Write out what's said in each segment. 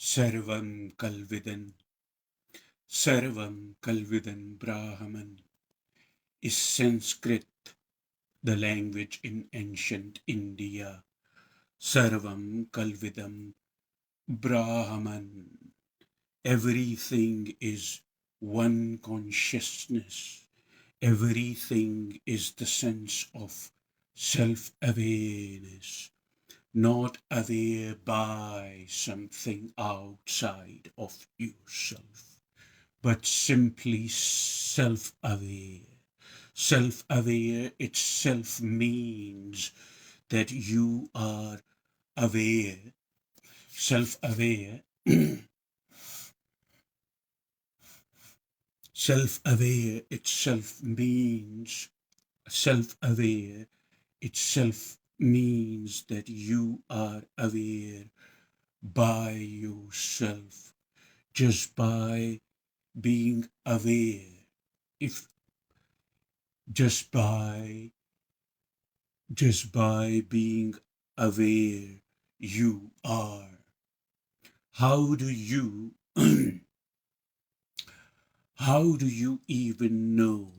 Sarvam Kalvidan, Sarvam Kalvidan Brahman is Sanskrit, the language in ancient India. Sarvam Kalvidam Brahman. Everything is one consciousness. Everything is the sense of self-awareness, not aware by something outside of yourself, but simply self-aware. Self-aware itself means that you are aware. Self-aware, self-aware itself means, self-aware itself means that you are aware by yourself, just by being aware. If just by being aware, you are. How do you how do you even know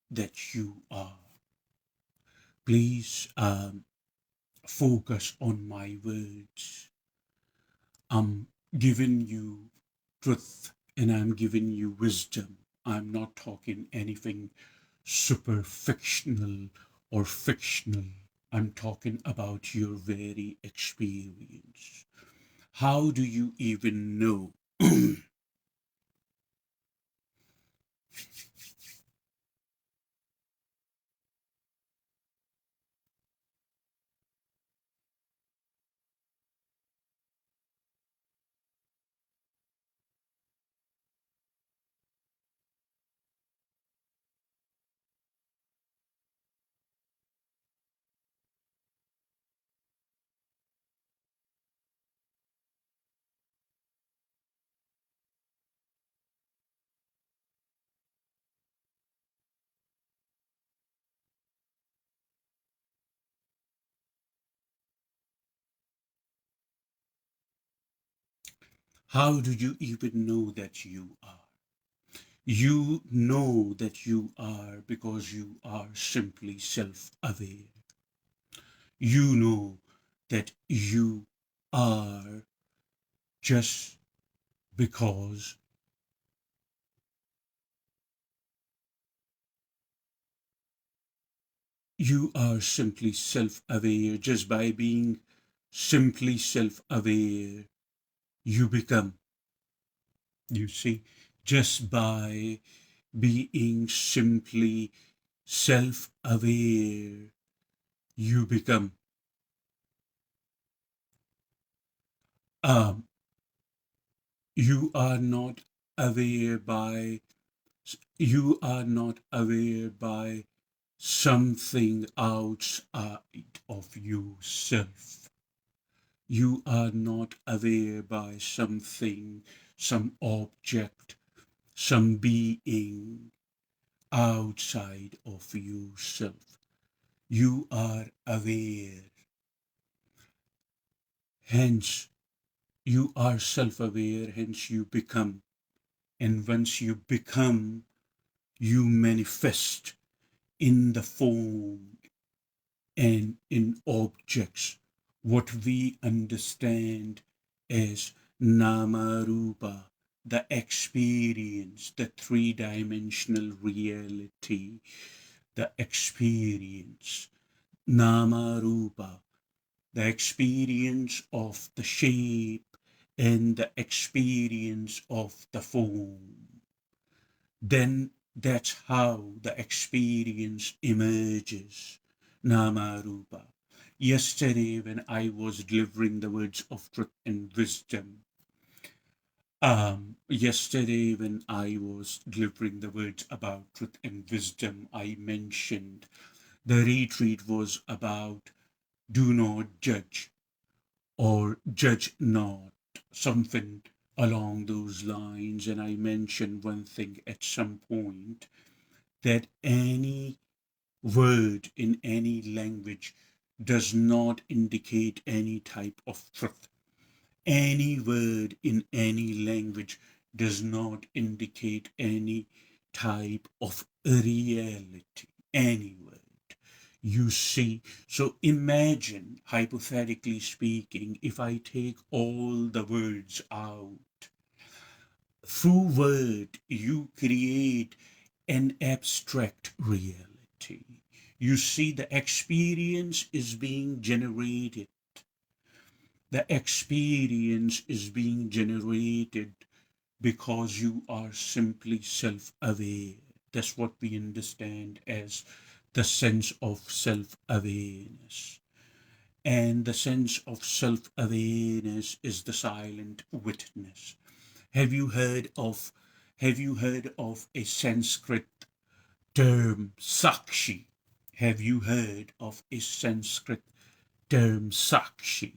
that you are? Please focus on my words. I'm giving you truth and I'm giving you wisdom. I'm not talking anything super fictional or fictional. I'm talking about your very experience. How do you even know? How do you even know that you are? You know that you are because you are simply self-aware. You know that you are just because you are simply self-aware. Just by being simply self-aware, you become. You see, just by being simply self-aware, you become. Um, you are not aware by, you are not aware by something outside of yourself. You are not aware by something, some object, some being outside of yourself. You are aware. Hence, you are self-aware, hence you become. And once you become, you manifest in the form and in objects what we understand as nama rupa, the experience, the three-dimensional reality, the experience, nama rupa, the experience of the shape and the experience of the form. Then that's how the experience emerges, nama rupa. Yesterday when I was delivering the words of truth and wisdom, yesterday when I was delivering the words about truth and wisdom, I mentioned the retreat was about do not judge or judge not, something along those lines. And I mentioned one thing at some point, that any word in any language does not indicate any type of truth. Any word in any language does not indicate any type of reality. Any word. You see, so imagine, hypothetically speaking, if I take all the words out, through word, you create an abstract reality. You see, the experience is being generated. The experience is being generated because you are simply self aware. That's what we understand as the sense of self awareness. And the sense of self awareness is the silent witness. Have you heard of a Sanskrit term Sakshi? Have you heard of a Sanskrit term Sakshi?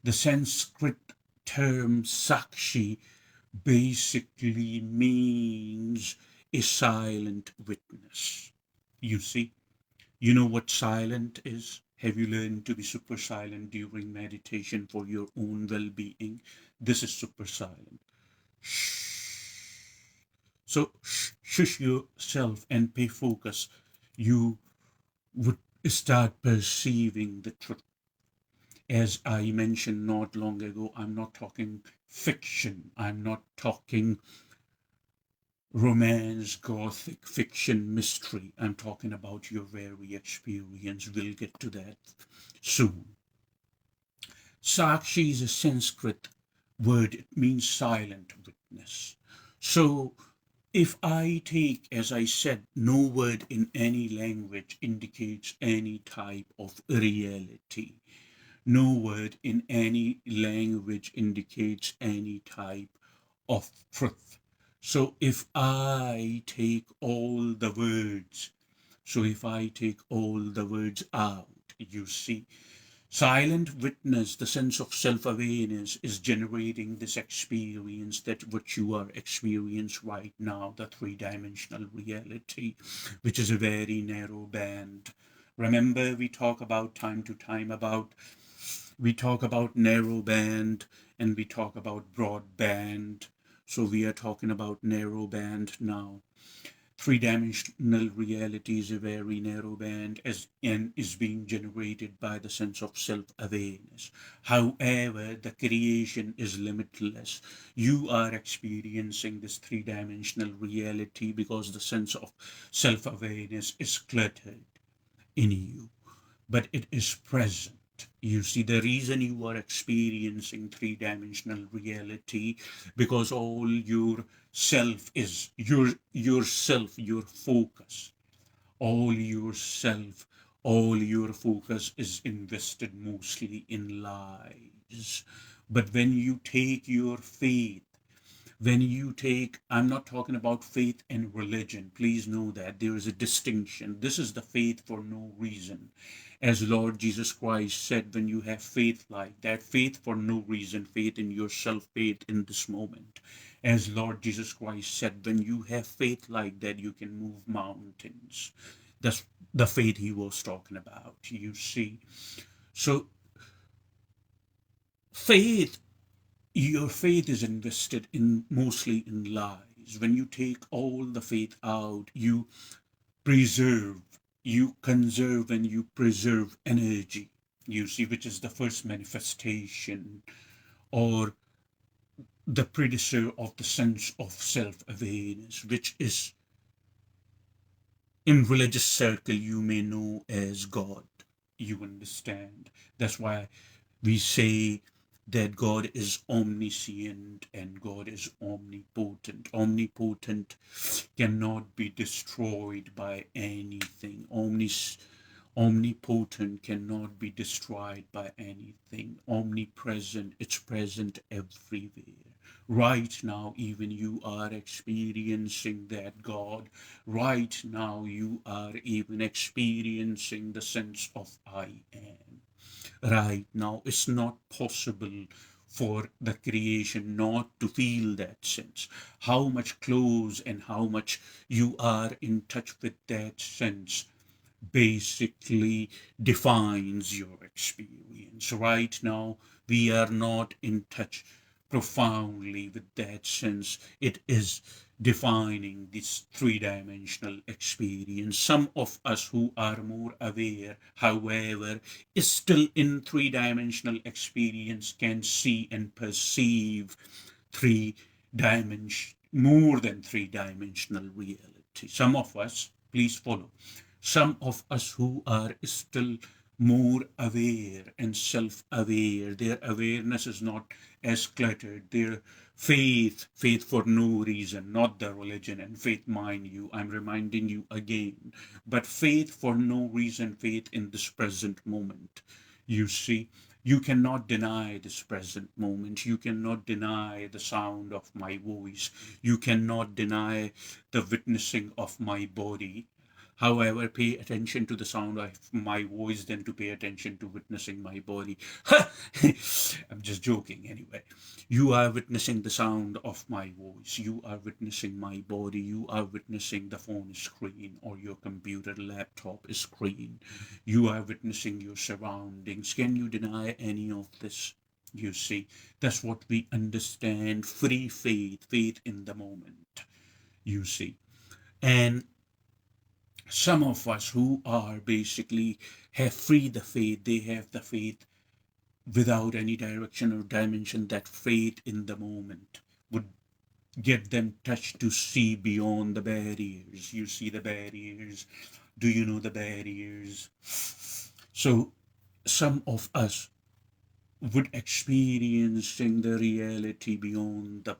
The Sanskrit term Sakshi basically means a silent witness. You see, you know what silent is? Have you learned to be super silent during meditation for your own well being? This is super silent. Shh. So shush yourself and pay focus. You would start perceiving the truth. As I mentioned not long ago, I'm not talking fiction. I'm not talking romance, gothic, fiction, mystery. I'm talking about your very experience. We'll get to that soon. Sakshi is a Sanskrit word. It means silent witness. So if I take, as I said, no word in any language indicates any type of reality. No word in any language indicates any type of truth. So if I take all the words, out, you see, silent witness, the sense of self-awareness is generating this experience that what you are experiencing right now, the three-dimensional reality, which is a very narrow band. Remember, we talk about time to time about we talk about narrow band and we talk about broadband. So we are talking about narrow band now. Three-dimensional reality is a very narrow band and is being generated by the sense of self-awareness. However, the creation is limitless. You are experiencing this three-dimensional reality because the sense of self-awareness is cluttered in you, but it is present. You see, the reason you are experiencing three-dimensional reality because all your self is your focus. All yourself, all your focus is invested mostly in lies. But when you take your faith, I'm not talking about faith and religion. Please know that there is a distinction. This is the faith for no reason. As Lord Jesus Christ said, when you have faith like that, faith for no reason, faith in yourself, faith in this moment. As Lord Jesus Christ said, when you have faith like that, you can move mountains. That's the faith he was talking about, you see. So faith your faith is invested in mostly in lies. When you take all the faith out, preserve, you conserve, and you preserve energy. You see, which is the first manifestation or the predecessor of the sense of self-awareness, which is in religious circle you may know as God. You understand? That's why we say that God is omniscient and God is omnipotent. Omnipotent cannot be destroyed by anything. Omnipotent cannot be destroyed by anything. Omnipresent, it's present everywhere. Right now, even you are experiencing that God. Right now, you are even experiencing the sense of I am. Right now, it's not possible for the creation not to feel that sense. How much close and how much you are in touch with that sense basically defines your experience. Right now, We are not in touch profoundly with that sense. It is defining this three-dimensional experience. Some of us who are more aware, however, is still in three-dimensional experience, can see and perceive three dimension more than three-dimensional reality. Some of us, please follow, some of us who are still more aware and self-aware, their awareness is not as cluttered, their faith for no reason, not the religion and faith, mind you, I'm reminding you again, but faith for no reason, faith in this present moment. You see, you cannot deny this present moment. You cannot deny the sound of my voice. You cannot deny the witnessing of my body. However, pay attention to the sound of my voice than to pay attention to witnessing my body. I'm just joking anyway. You are witnessing the sound of my voice. You are witnessing my body. You are witnessing the phone screen or your computer laptop screen. You are witnessing your surroundings. Can you deny any of this? You see, that's what we understand. Free faith, faith in the moment. You see. And some of us who are basically have free the faith, they have the faith without any direction or dimension. That faith in the moment would get them touched to see beyond the barriers. You see the barriers. Do you know the barriers? So some of us would experiencing the reality beyond the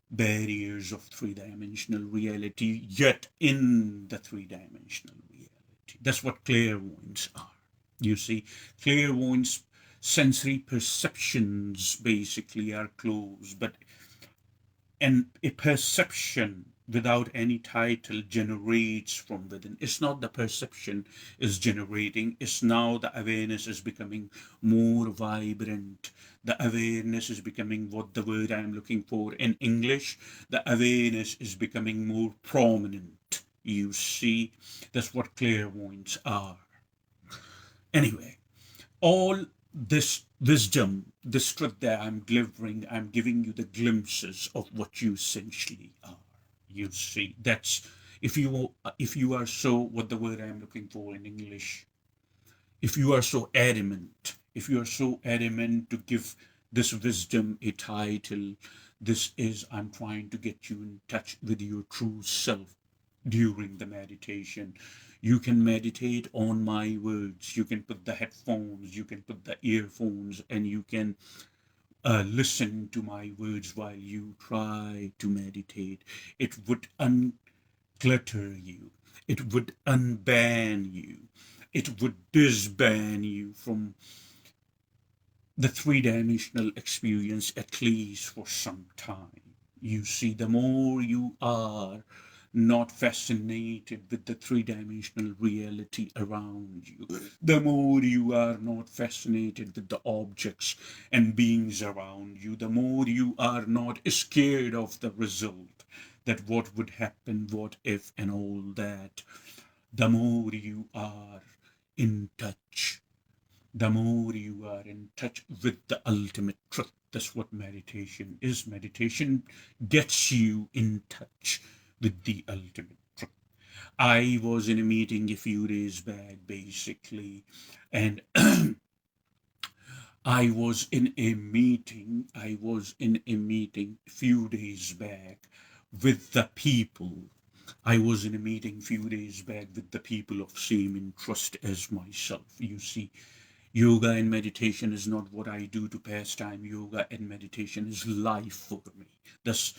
barriers of three-dimensional reality, yet in the three-dimensional reality. That's what clairvoyants are. You see, clairvoyants' sensory perceptions basically are closed, but a perception without any title generates from within. It's not the perception is generating, it's now the awareness is becoming more vibrant. The awareness is becoming what the word I'm looking for in English. The awareness is becoming more prominent. You see, that's what clairvoyants are. Anyway, all this wisdom, this truth that I'm delivering, I'm giving you the glimpses of what you essentially are. You see, that's if you are so, what the word I'm looking for in English, if you are so adamant, if you are so adamant to give this wisdom a title, this is I'm trying to get you in touch with your true self during the meditation. You can meditate on my words. You can put the headphones, you can put the earphones, and you can listen to my words while you try to meditate. It would unclutter you, it would unban you, it would disband you from the three-dimensional experience, at least for some time. You see, the more you are not fascinated with the three-dimensional reality around you, the more you are not fascinated with the objects and beings around you, the more you are not scared of the result, that what would happen, what if, and all that, the more you are in touch, the more you are in touch with the ultimate truth. That's what meditation is. Meditation gets you in touch with the ultimate truth. I was in a meeting a few days back, basically, and I was in a meeting a few days back with the people. I was in a meeting few days back with the people of same interest as myself. You see, yoga and meditation is not what I do to pass time. Yoga and meditation is life for me. Thus,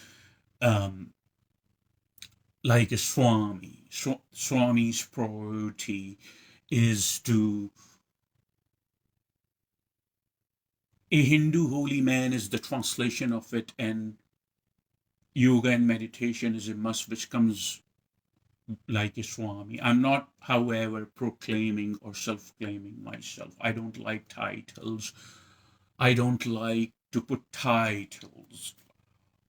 like a Swami, Swami's priority is to, a Hindu holy man is the translation of it, and yoga and meditation is a must which comes like a Swami. I'm not, however, proclaiming or self-claiming myself. I don't like titles. I don't like to put titles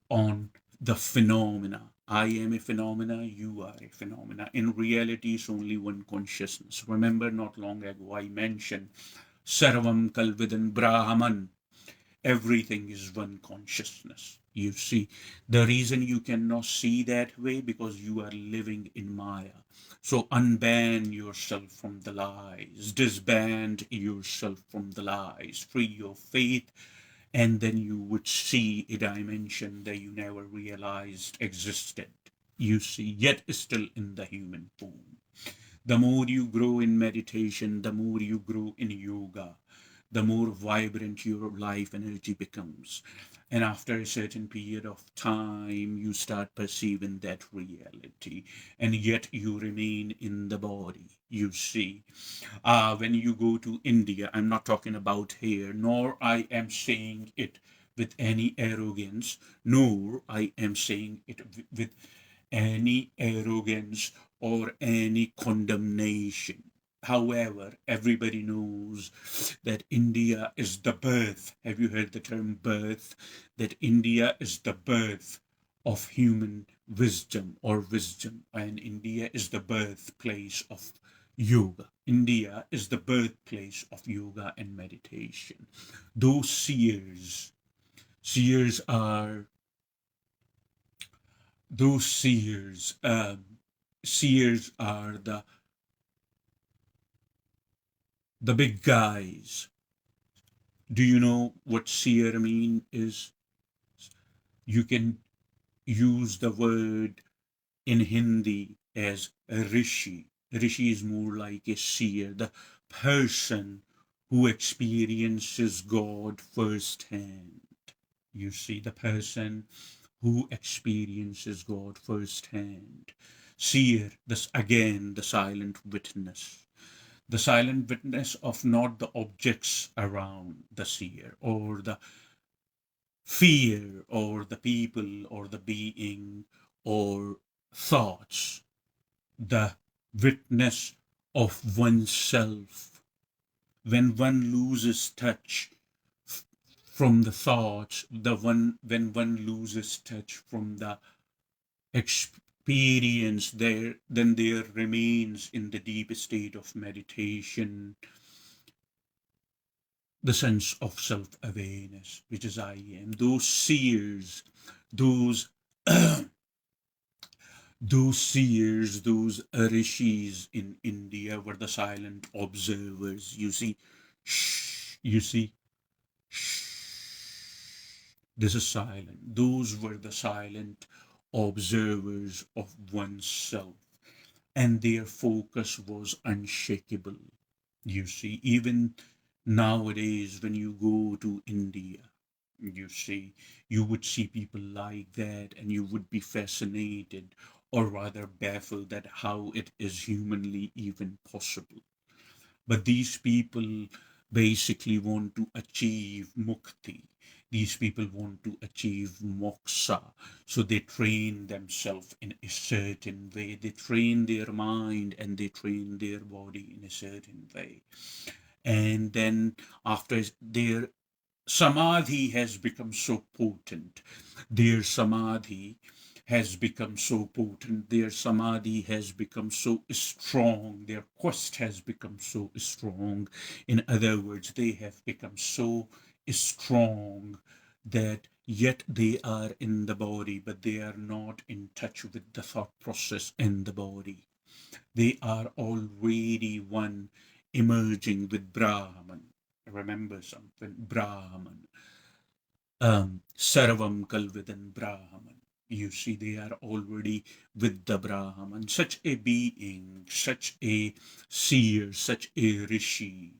on the phenomena. I am a phenomena, you are a phenomena. In reality, it's only one consciousness. Remember, not long ago, I mentioned Sarvam Kalvidan Brahman. Everything is one consciousness. You see, the reason you cannot see that way because you are living in Maya. So unban yourself from the lies, disband yourself from the lies, free your faith, and then you would see a dimension that you never realized existed. You see, yet still in the human form. The more you grow in meditation, the more you grow in yoga, the more vibrant your life energy becomes. And after a certain period of time, you start perceiving that reality, and yet you remain in the body. You see, when you go to India, I'm not talking about here, nor I am saying it with any arrogance, nor I am saying it with any arrogance or any condemnation. However, everybody knows that India is the birth. Have you heard the term birth? That India is the birth of human wisdom or wisdom, and India is the birthplace of yoga. India is the birthplace of yoga and meditation. Those seers are those seers are the big guys. Do you know what seer mean is? You can use the word in Hindi as a rishi. Rishi is more like a seer, the person who experiences God firsthand. You see, the person who experiences God firsthand. Seer, this again, the silent witness. The silent witness of not the objects around the seer, or the fear, or the people, or the being, or thoughts. The witness of oneself. When one loses touch from the thoughts, when one loses touch from the experience, there then there remains in the deep state of meditation the sense of self-awareness, which is I am. Those seers, those those seers, those rishis in India were the silent observers. You see, shh, you see, shh, this is silent. Those were the silent observers of oneself, and their focus was unshakable. You see, even nowadays, when you go to India, you see, you would see people like that, and you would be fascinated or rather baffled at how it is humanly even possible. But these people basically want to achieve mukti. These people want to achieve moksha. So they train themselves in a certain way. They train their mind and they train their body in a certain way. And then after their samadhi has become so potent, their samadhi has become so potent, their samadhi has become so strong, their quest has become so strong. In other words, they have become so strong that yet they are in the body, but they are not in touch with the thought process in the body. They are already one emerging with Brahman. Remember something, Brahman. Sarvam Kalvidan Brahman. You see, they are already with the Brahman. Such a being, such a seer, such a rishi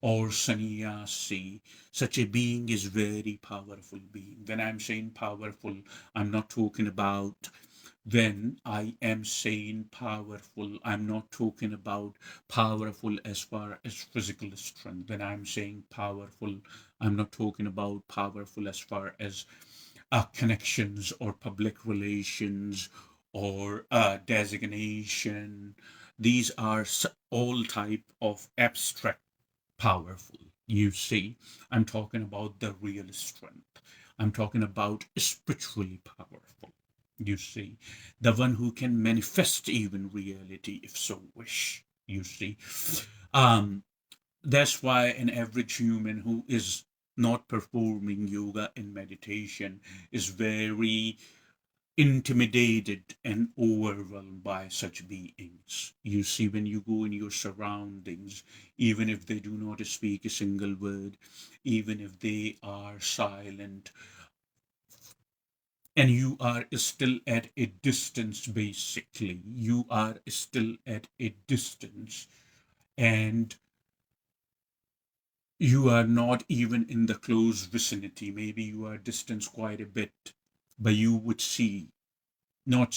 or sannyasi, such a being is very powerful being. When I'm saying powerful, I'm not talking about when I am saying powerful, I'm not talking about powerful as far as physical strength. When I'm saying powerful, I'm not talking about powerful as far as connections or public relations or designation. These are all type of abstract powerful. You see, I'm talking about the real strength. I'm talking about spiritually powerful. You see, the one who can manifest even reality if so wish. You see, um, that's why an average human who is not performing yoga and meditation is very intimidated and overwhelmed by such beings. You see, when you go in your surroundings, even if they do not speak a single word, even if they are silent, and you are still at a distance, basically, you are still at a distance, and you are not even in the close vicinity. Maybe you are distant quite a bit, but you would see, not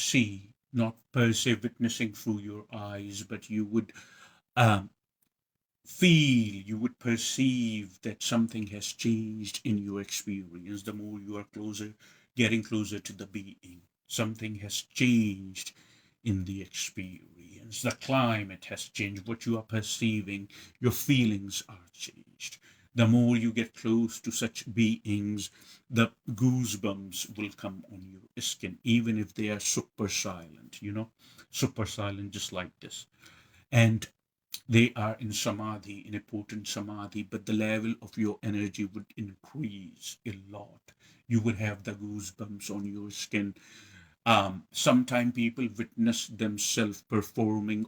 per se witnessing through your eyes, but you would um, feel, you would perceive that something has changed in your experience the more you are getting closer to the being. Something has changed in the experience. The climate has changed. What you are perceiving, your feelings are changed. The more you get close to such beings, the goosebumps will come on your skin, even if they are super silent, super silent, just like this. And they are in samadhi, in a potent samadhi, but the level of your energy would increase a lot. You would have the goosebumps on your skin. Sometimes people witness themselves performing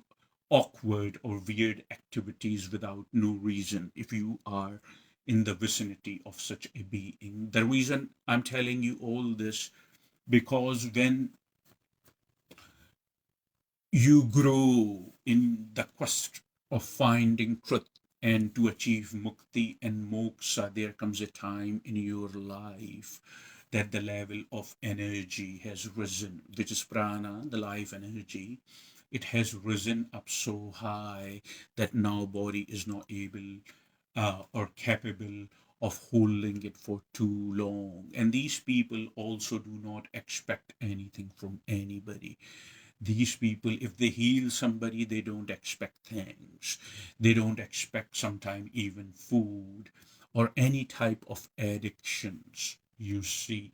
awkward or weird activities without no reason if you are in the vicinity of such a being. The reason I'm telling you all this, because when you grow in the quest of finding truth and to achieve mukti and moksha, there comes a time in your life that the level of energy has risen, which is prana, the life energy. It has risen up so high that now body is not able or capable of holding it for too long. And these people also do not expect anything from anybody. These people, if they heal somebody, they don't expect things. They don't expect sometimes even food or any type of addictions. You see,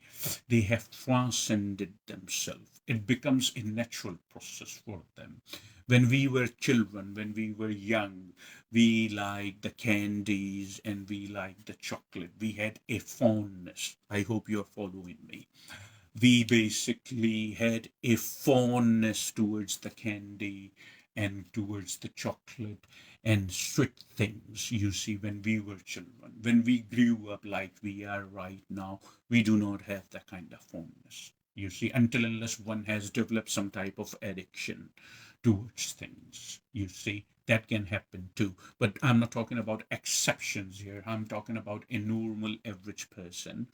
they have transcended themselves. It becomes a natural process for them. When we were children, when we were young, we liked the candies and we liked the chocolate. We had a fondness. I hope you're following me. We basically had a fondness towards the candy and towards the chocolate and sweet things. You see, when we were children, when we grew up like we are right now, we do not have that kind of fondness. You see, until unless one has developed some type of addiction towards things, you see, that can happen too. But I'm not talking about exceptions here. I'm talking about a normal average person,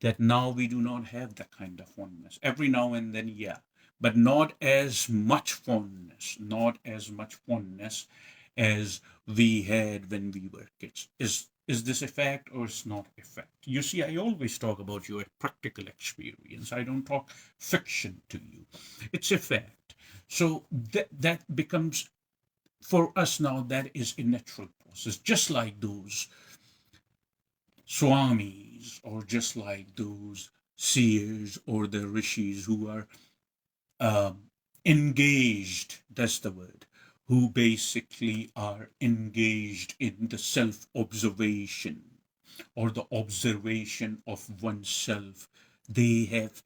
that now we do not have that kind of fondness. Every now and then, yeah, but not as much fondness, not as much fondness as we had when we were kids. Is this a fact or is not a fact? You see, I always talk about your practical experience. I don't talk fiction to you. It's a fact. So that becomes, for us now, that is a natural process, just like those swamis, or just like those seers or the rishis who are engaged, that's the word, who basically are engaged in the self observation or the observation of oneself. They have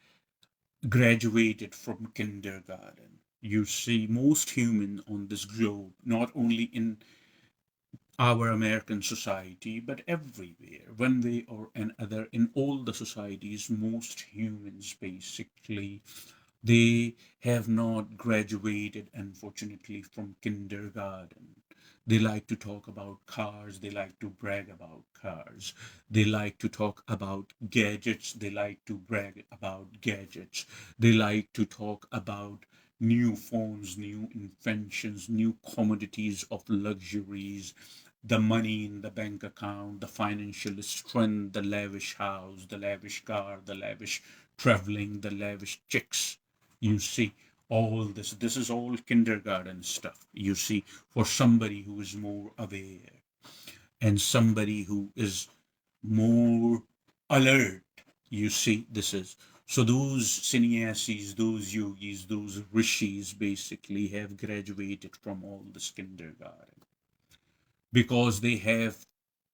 graduated from kindergarten. You see, most human on this globe, not only in our American society, but everywhere, one way or another, in all the societies, most humans basically, they have not graduated, unfortunately, from kindergarten. They like to talk about cars, they like to brag about cars, they like to talk about gadgets, they like to brag about gadgets, they like to talk about new phones, new inventions, new commodities of luxuries, the money in the bank account, the financial strength, the lavish house, the lavish car, the lavish traveling, the lavish chicks. You see, all this. This is all kindergarten stuff. You see, for somebody who is more aware and somebody who is more alert. You see, this is. So those sannyasis, those yogis, those rishis basically have graduated from all this kindergarten because they have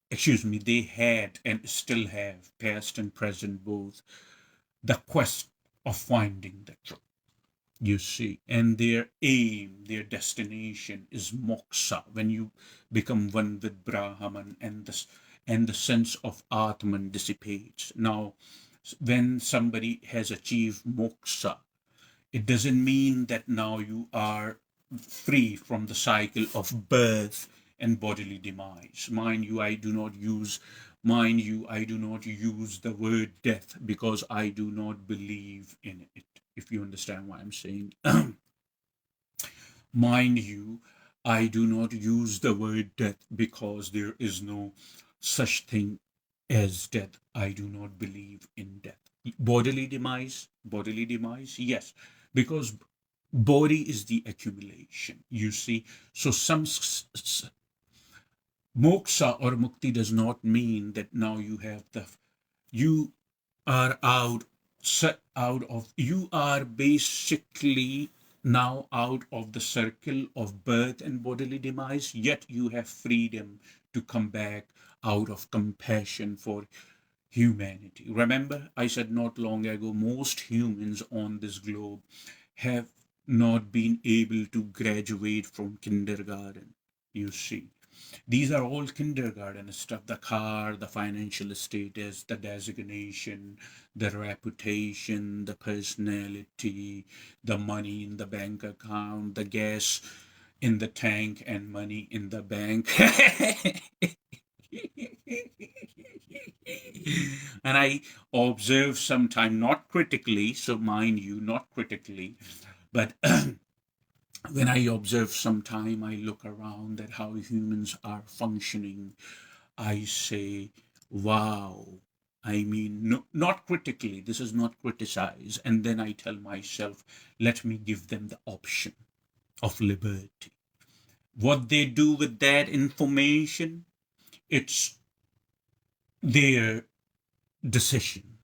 they had and still have, past and present both, the quest of finding the truth, you see, and their aim, their destination is moksha, when you become one with Brahman, and the sense of Atman dissipates. Now, when somebody has achieved moksha, it doesn't mean that now you are free from the cycle of birth and bodily demise. Mind you, I do not use the word death because I do not believe in it, if you understand what I'm saying. Mind you, I do not use the word death because there is no such thing as death. I do not believe in death. Bodily demise, yes, because body is the accumulation, you see. So some moksha or mukti does not mean that now you have you are you are basically now out of the circle of birth and bodily demise, yet you have freedom to come back out of compassion for humanity. Remember, I said not long ago, most humans on this globe have not been able to graduate from kindergarten. You see, these are all kindergarten stuff: the car, the financial status, the designation, the reputation, the personality, the money in the bank account, the gas in the tank, and money in the bank. And I observe sometime, not critically, so mind you, not critically, but when I observe sometime, I look around at how humans are functioning. I say, wow. I mean, no, not critically, this is not criticize. And then I tell myself, let me give them the option of liberty. What they do with that information, it's their decision.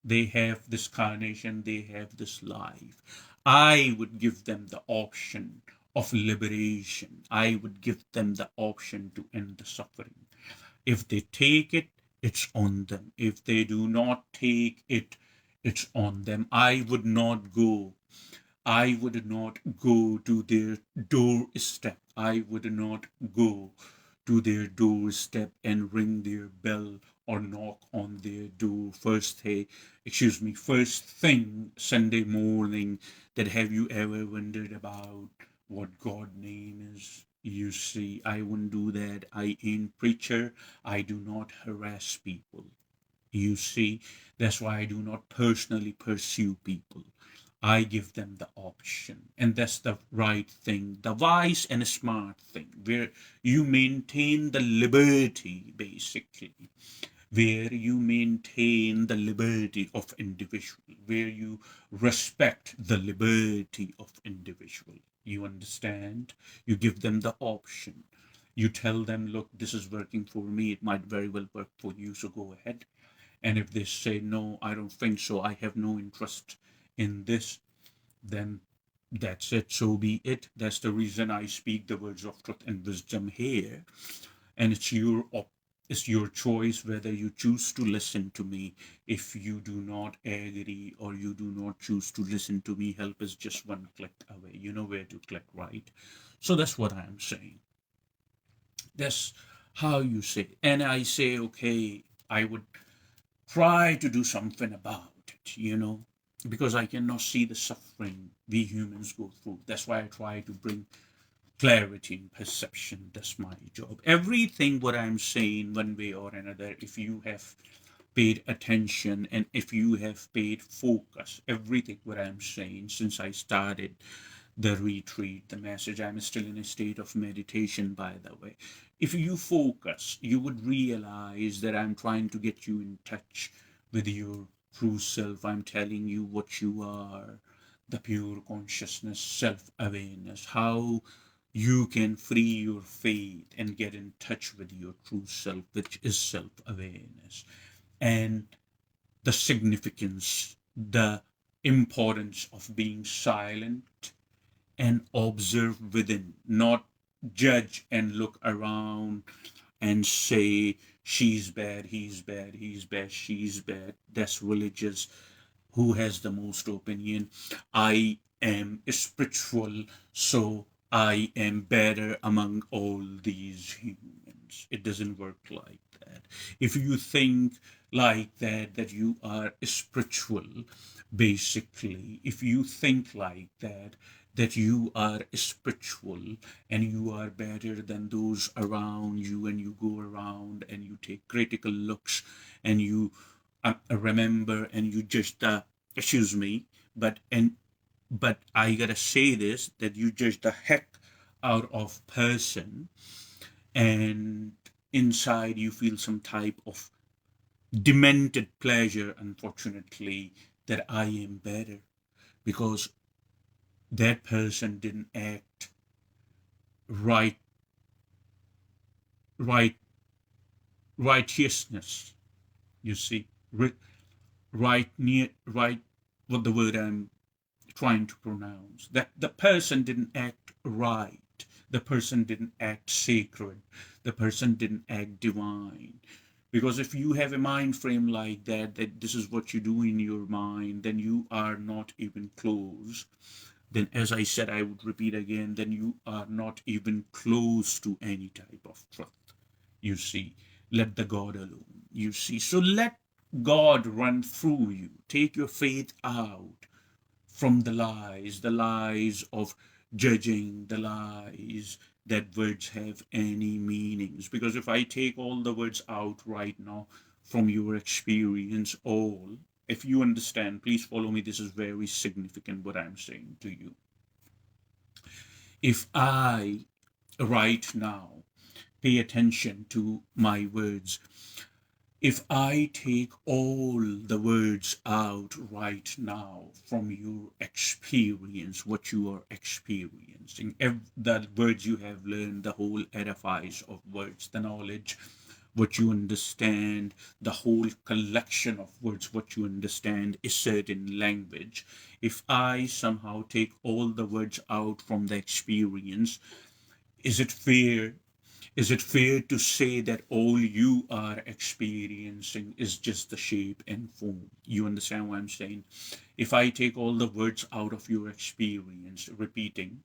They have this carnation, they have this life. I would give them the option of liberation. I would give them the option to end the suffering. If they take it, it's on them. If they do not take it, it's on them. I would not go to their doorstep. I would not go to their doorstep and ring their bell or knock on their door first thing Sunday morning, that have you ever wondered about what God name is? You see, I wouldn't do that. I ain't preacher. I do not harass people. You see, that's why I do not personally pursue people. I give them the option. And that's the right thing, the wise and smart thing, where you maintain the liberty, basically, where you maintain the liberty of individual, where you respect the liberty of individual. You understand? You give them the option. You tell them, look, this is working for me. It might very well work for you, so go ahead. And if they say, no, I don't think so, I have no interest in this, then that's it. So be it. That's the reason I speak the words of truth and wisdom here. And it's your choice whether you choose to listen to me. If you do not agree or you do not choose to listen to me, help is just one click away. You know where to click, right? So that's what I'm saying. That's how you say. And I say, okay, I would try to do something about it, because I cannot see the suffering we humans go through. That's why I try to bring clarity and perception. That's my job. Everything what I'm saying, one way or another, if you have paid attention and if you have paid focus, everything what I'm saying since I started the retreat, the message, I'm still in a state of meditation, by the way. If you focus, you would realize that I'm trying to get you in touch with your true self. I'm telling you what you are, the pure consciousness, self awareness, how you can free your faith and get in touch with your true self, which is self awareness, and the significance, the importance of being silent and observe within, not judge and look around and say, she's bad, he's bad, he's bad, she's bad. That's religious. Who has the most opinion? I am spiritual, so I am better among all these humans. It doesn't work like that. If you think like that, that you are spiritual, basically, if you think like that, that you are spiritual and you are better than those around you, and you go around and you take critical looks and you remember and you just excuse me, but I gotta say this, that you judge the heck out of person, and inside you feel some type of demented pleasure, unfortunately, that I am better because that person didn't act right, right, righteousness. You see, right near right. What the word I'm trying to pronounce? That the person didn't act right. The person didn't act sacred. The person didn't act divine. Because if you have a mind frame like that, that this is what you do in your mind, then you are not even close. Then, as I said, I would repeat again, then you are not even close to any type of truth. You see, let the God alone. You see, so let God run through you. Take your faith out from the lies of judging, the lies that words have any meanings. Because if I take all the words out right now from your experience, all, if you understand, please follow me. This is very significant what I'm saying to you. If I right now pay attention to my words, if I take all the words out right now from your experience, what you are experiencing, the words you have learned, the whole edifice of words, the knowledge, what you understand, the whole collection of words, what you understand is certain language. If I somehow take all the words out from the experience, is it fair is it fair to say that all you are experiencing is just the shape and form? You understand what I'm saying? If I take all the words out of your experience, repeating,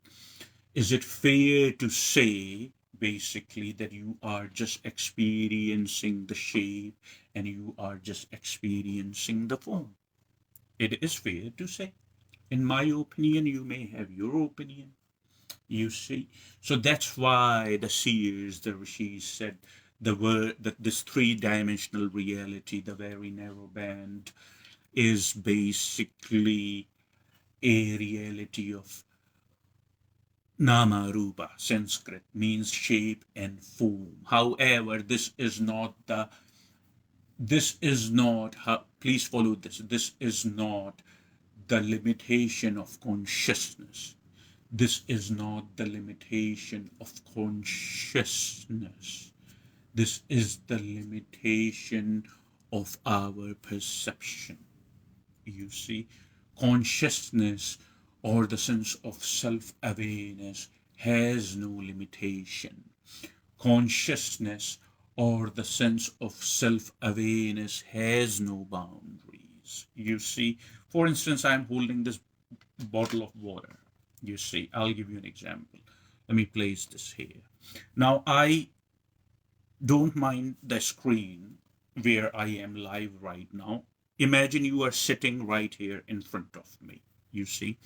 is it fair to say basically that you are just experiencing the shape and you are just experiencing the form? It is fair to say. In my opinion, you may have your opinion. You see, so that's why the seers, the rishis said the word that this three-dimensional reality, the very narrow band, is basically a reality of nama rupa. Sanskrit means shape and form. However, this is not how, please follow this. This is not the limitation of consciousness. This is not the limitation of consciousness. This is the limitation of our perception. You see, consciousness or the sense of self awareness has no limitation. Consciousness or the sense of self awareness has no boundaries. You see, for instance, I'm holding this bottle of water. You see, I'll give you an example. Let me place this here. Now, I don't mind the screen where I am live right now. Imagine you are sitting right here in front of me. You see,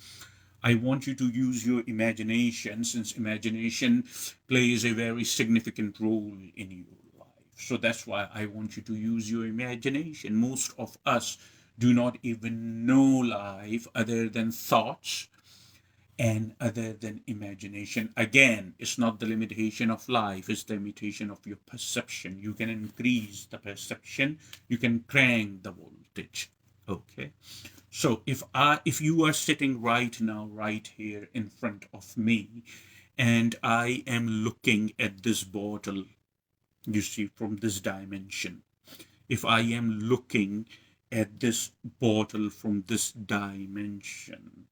I want you to use your imagination, since imagination plays a very significant role in your life. So that's why I want you to use your imagination. Most of us do not even know life other than thoughts and other than imagination. Again, it's not the limitation of life, it's the limitation of your perception. You can increase the perception, you can crank the voltage. Okay. So if you are sitting right now, right here in front of me, and I am looking at this bottle, you see, from this dimension. If I am looking at this bottle from this dimension,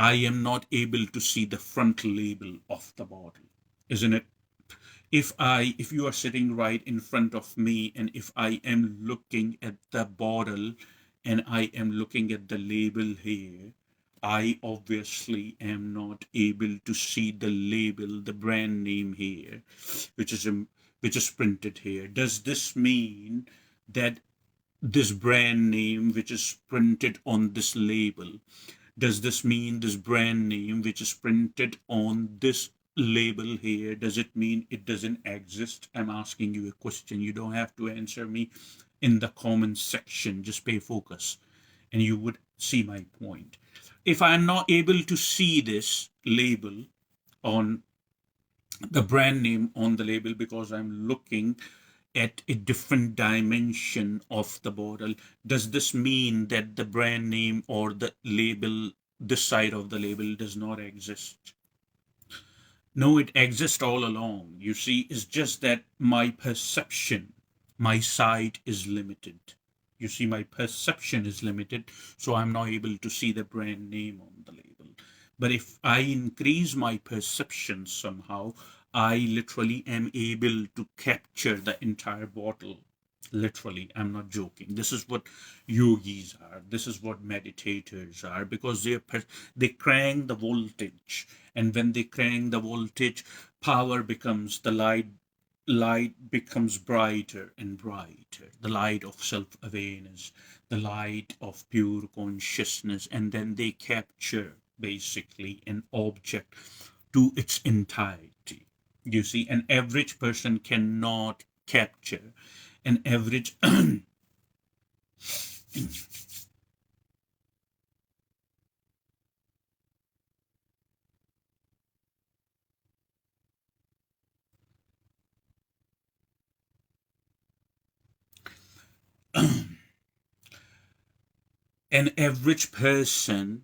I am not able to see the front label of the bottle, isn't it? If you are sitting right in front of me, and if I am looking at the bottle and I am looking at the label here, I obviously am not able to see the label, the brand name here, which is which is printed here. Does this mean that this brand name which is printed on this label, does this mean this brand name which is printed on this label here, does it mean it doesn't exist? I'm asking you a question. You don't have to answer me in the comment section. Just pay focus and you would see my point. If I'm not able to see this label on the brand name on the label because I'm looking at a different dimension of the bottle, does this mean that the brand name or the label, this side of the label, does not exist? No, it exists all along. You see, it's just that my perception, my sight is limited. You see, my perception is limited, so I'm not able to see the brand name on the label. But if I increase my perception somehow, I literally am able to capture the entire bottle. Literally, I'm not joking. This is what yogis are. This is what meditators are, because they crank the voltage, and when they crank the voltage, power becomes the light becomes brighter and brighter, the light of self-awareness, the light of pure consciousness, and then they capture basically an object to its entirety. You see, an average person cannot capture an average an average person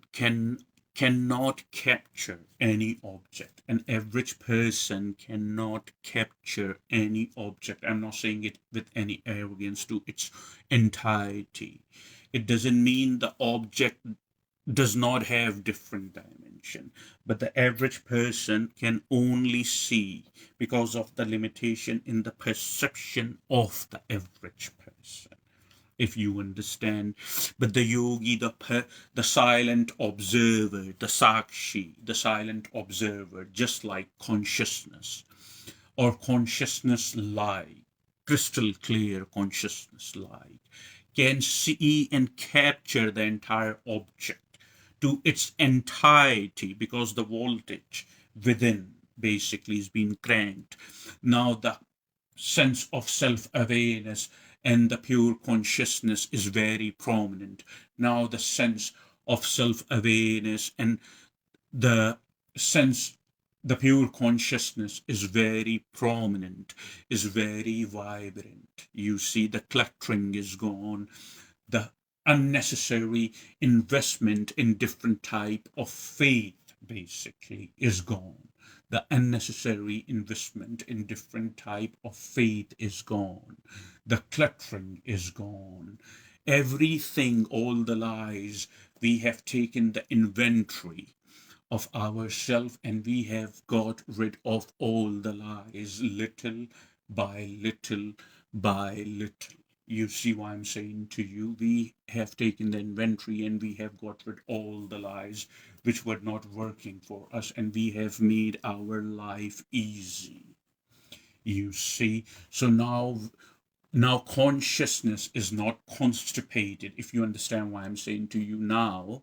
cannot capture any object. An average person cannot capture any object. I'm not saying it with any arrogance, to its entirety. It doesn't mean the object does not have different dimension, but the average person can only see because of the limitation in the perception of the average person, if you understand. But the yogi, the silent observer, the sakshi, the silent observer, just like consciousness or consciousness light, crystal clear consciousness light, can see and capture the entire object to its entirety, because the voltage within basically is being cranked. Now the sense of self-awareness and the pure consciousness is very prominent. Now the sense of self-awareness and the sense, the pure consciousness is very prominent, is very vibrant. You see, the cluttering is gone, the unnecessary investment in different type of faith basically is gone. The unnecessary investment in different type of faith is gone. The cluttering is gone. Everything, all the lies, we have taken the inventory of ourselves, and we have got rid of all the lies, little by little by little. You see why I'm saying to you, we have taken the inventory and we have got rid all the lies which were not working for us, and we have made our life easy. You see, so now consciousness is not constipated. If you understand why I'm saying to you now,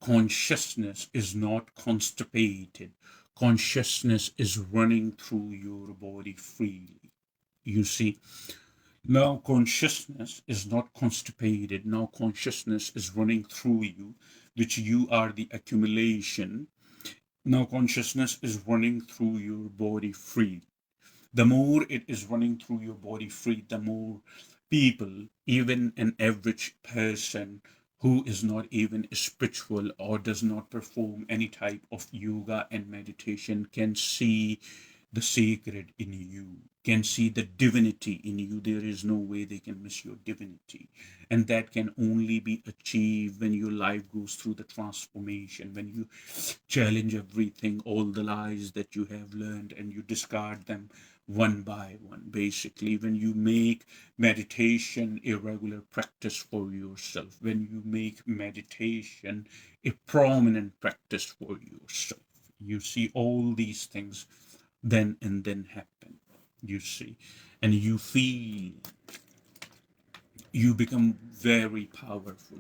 consciousness is not constipated. Consciousness is running through your body freely. You see, now consciousness is not constipated. Now consciousness is running through you, which you are the accumulation. Now consciousness is running through your body free. The more it is running through your body free, the more people, even an average person who is not even spiritual or does not perform any type of yoga and meditation, can see the sacred in you, can see the divinity in you. There is no way they can miss your divinity. And that can only be achieved when your life goes through the transformation, when you challenge everything, all the lies that you have learned, and you discard them one by one. Basically, when you make meditation a regular practice for yourself, when you make meditation a prominent practice for yourself, you see all these things then and then happen, you see, and you feel you become very powerful,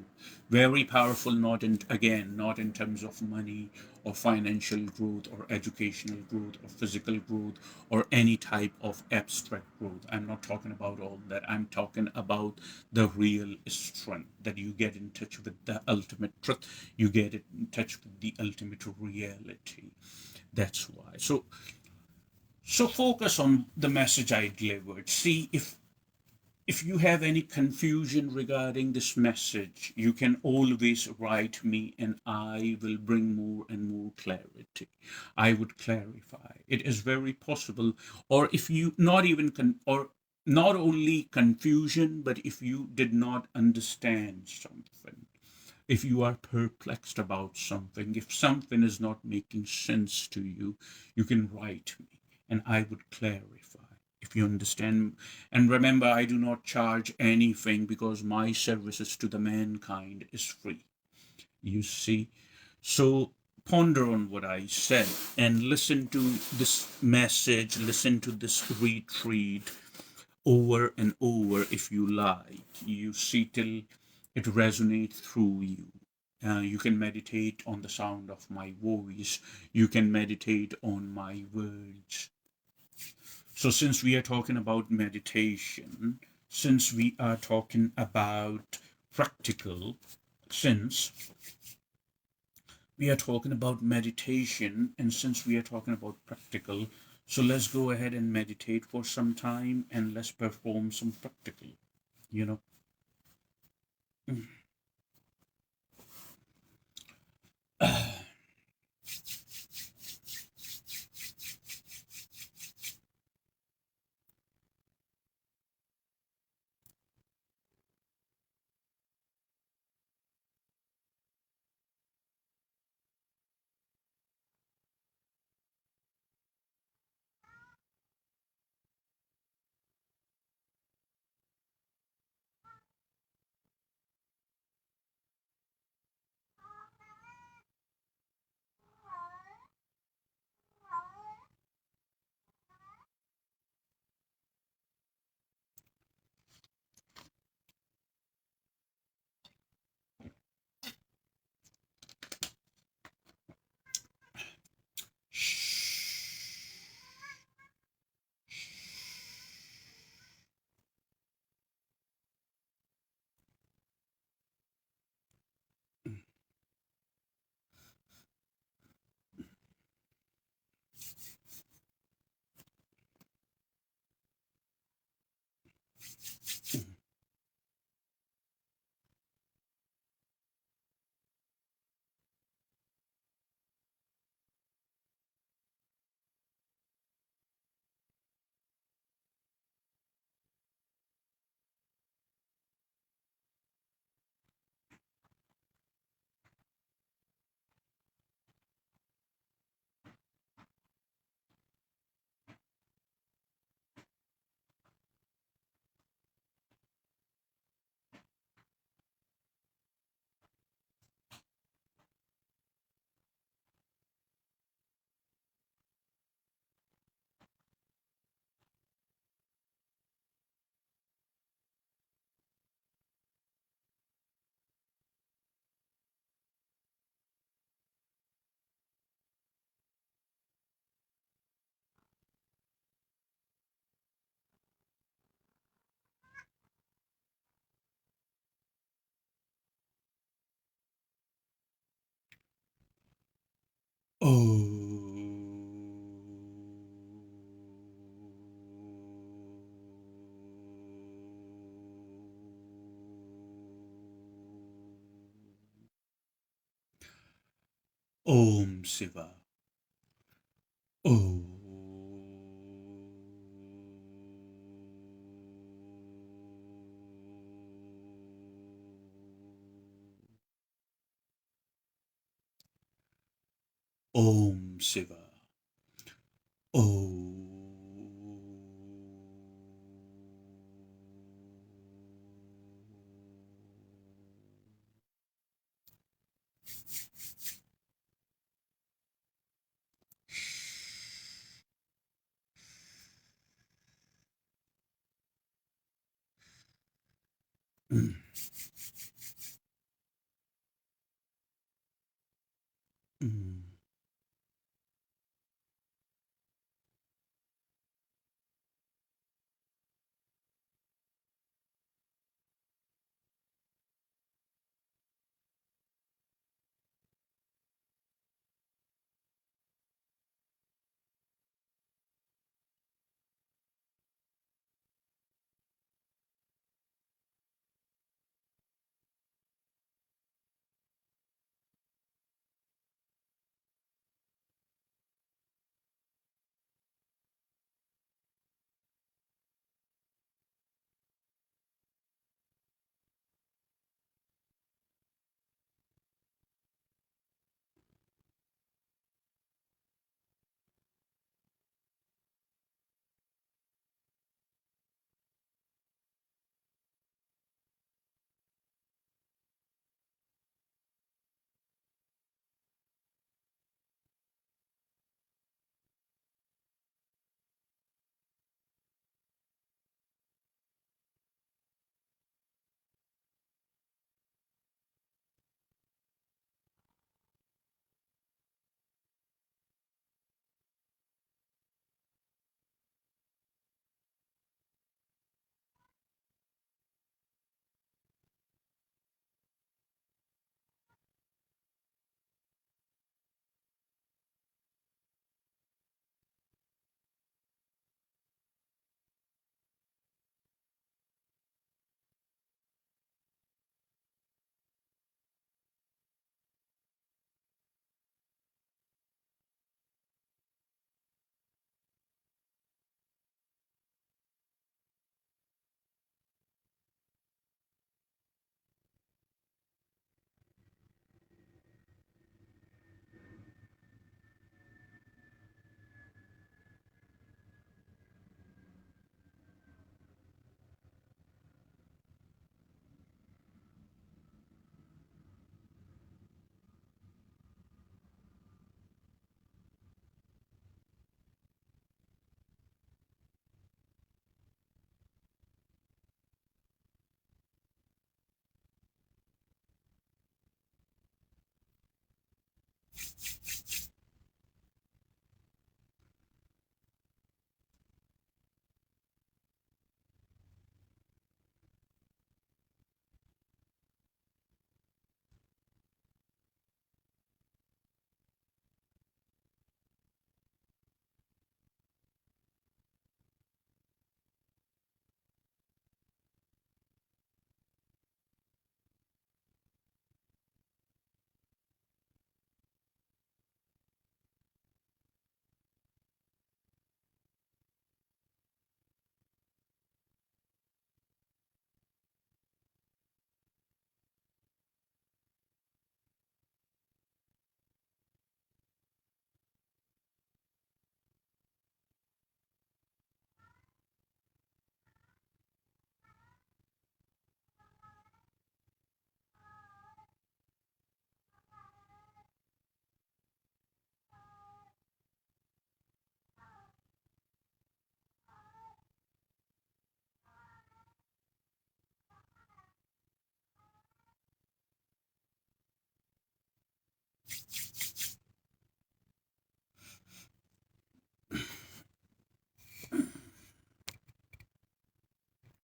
not in, again, not in terms of money or financial growth or educational growth or physical growth or any type of abstract growth. I'm not talking about all that. I'm talking about the real strength, that you get in touch with the ultimate truth, you get in touch with the ultimate reality. That's why. So focus on the message I delivered. See, if you have any confusion regarding this message, you can always write me and I will bring more and more clarity. I would clarify. It is very possible, or if you not even or not only confusion, but if you did not understand something, if you are perplexed about something, if something is not making sense to you, you can write me and I would clarify. If you understand, and remember, I do not charge anything because my services to the mankind is free. You see? So ponder on what I said and listen to this message, listen to this retreat over and over if you like. You see, till it resonates through you. You can meditate on the sound of my voice. You can meditate on my words. So, since we are talking about meditation, since we are talking about practical, since we are talking about meditation, and since we are talking about practical, so let's go ahead and meditate for some time and let's perform some practical, you know. Oh. Om Shiva. Oh. Om Shiva. Oh.